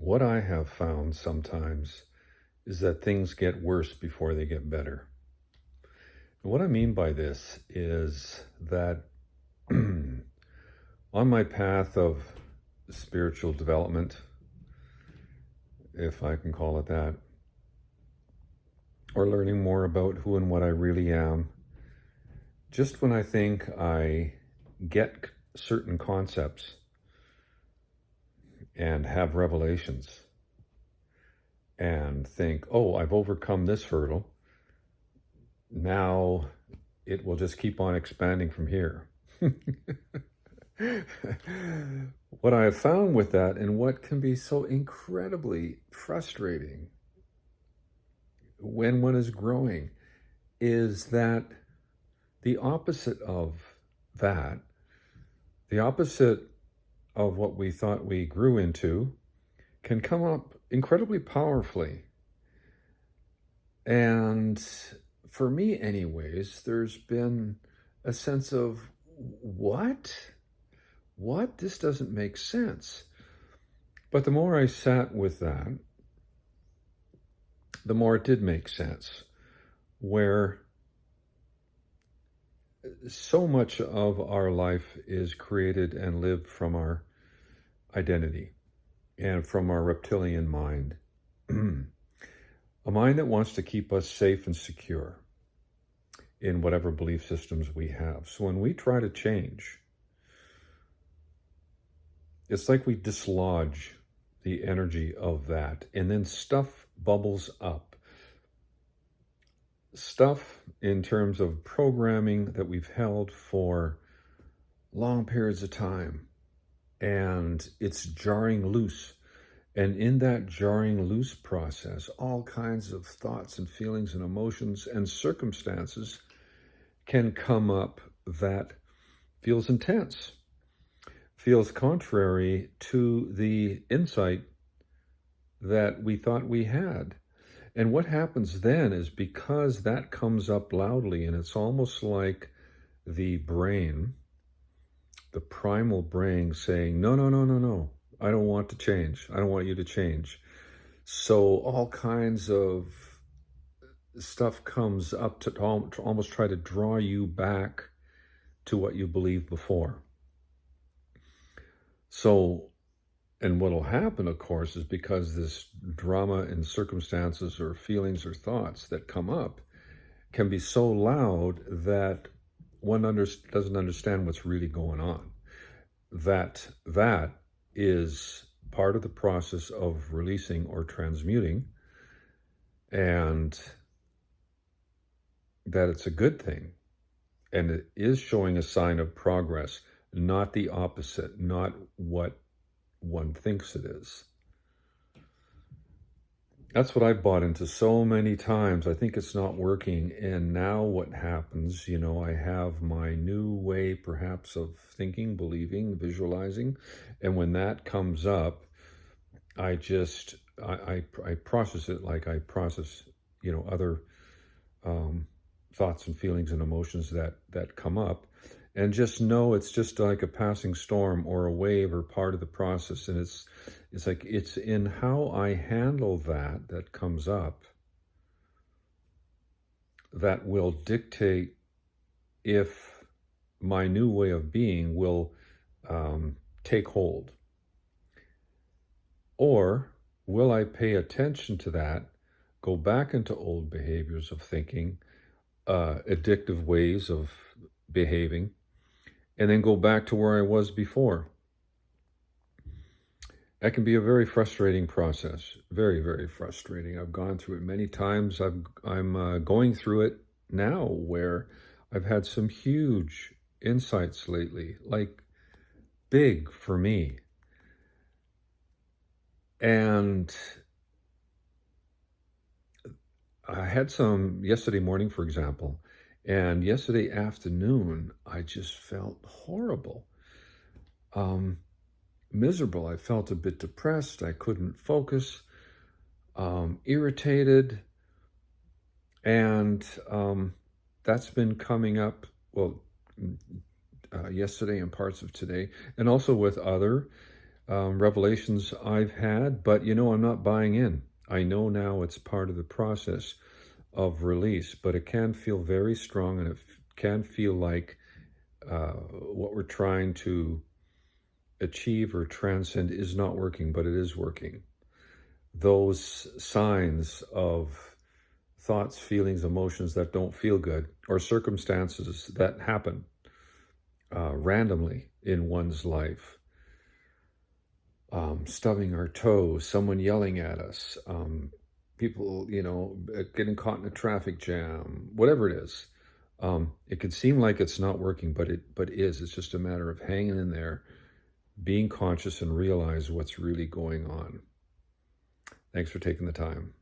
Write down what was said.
What I have found sometimes is that things get worse before they get better. And what I mean by this is that on my path of spiritual development, if I can call it that, or learning more about who and what I really am, just when I think I get certain concepts and have revelations and think, oh, I've overcome this hurdle. Now it will just keep on expanding from here. What I have found with that, and what can be so incredibly frustrating when one is growing, is that the opposite of that, the opposite of what we thought we grew into, can come up incredibly powerfully. And for me, anyways, there's been a sense of, what? What? This doesn't make sense. But the more I sat with that, the more it did make sense, where so much of our life is created and lived from our identity and from our reptilian mind. A mind that wants to keep us safe and secure in whatever belief systems we have. So when we try to change, it's like we dislodge the energy of that, and then stuff bubbles up. Stuff in terms of programming that we've held for long periods of time, and it's jarring loose. And in that jarring loose process, all kinds of thoughts and feelings and emotions and circumstances can come up that feels intense, feels contrary to the insight that we thought we had. And what happens then is, because that comes up loudly, and it's almost like the brain, the primal brain saying, no, no, no, no, no, I don't want to change. I don't want you to change. So all kinds of stuff comes up to almost try to draw you back to what you believed before. So, and what'll happen, of course, is because this drama and circumstances or feelings or thoughts that come up can be so loud that one doesn't understand what's really going on. That is part of the process of releasing or transmuting, and that it's a good thing. And it is showing a sign of progress, not the opposite, not what one thinks it is. That's what I've bought into so many times. I think it's not working. And now what happens, I have my new way perhaps of thinking, believing, visualizing. And when that comes up, I process it like I process, other thoughts and feelings and emotions that come up. And just know it's just like a passing storm or a wave or part of the process. And it's like, it's in how I handle that comes up that will dictate if my new way of being will take hold. Or will I pay attention to that, go back into old behaviors of thinking, addictive ways of behaving, and then go back to where I was before? That can be a very frustrating process. Very, very frustrating. I've gone through it many times. I'm going through it now, where I've had some huge insights lately, like big for me. And I had some yesterday morning, for example, and yesterday afternoon, I just felt horrible. Miserable. I felt a bit depressed. I couldn't focus, irritated. And that's been coming up, well, yesterday and parts of today, and also with other revelations I've had, but I'm not buying in. I know now it's part of the process of release, but it can feel very strong, and it can feel like what we're trying to achieve or transcend is not working, but it is working. Those signs of thoughts, feelings, emotions that don't feel good, or circumstances that happen randomly in one's life, stubbing our toes, someone yelling at us, people, getting caught in a traffic jam, whatever it is. It could seem like it's not working, but it is. It's just a matter of hanging in there, being conscious, and realize what's really going on. Thanks for taking the time.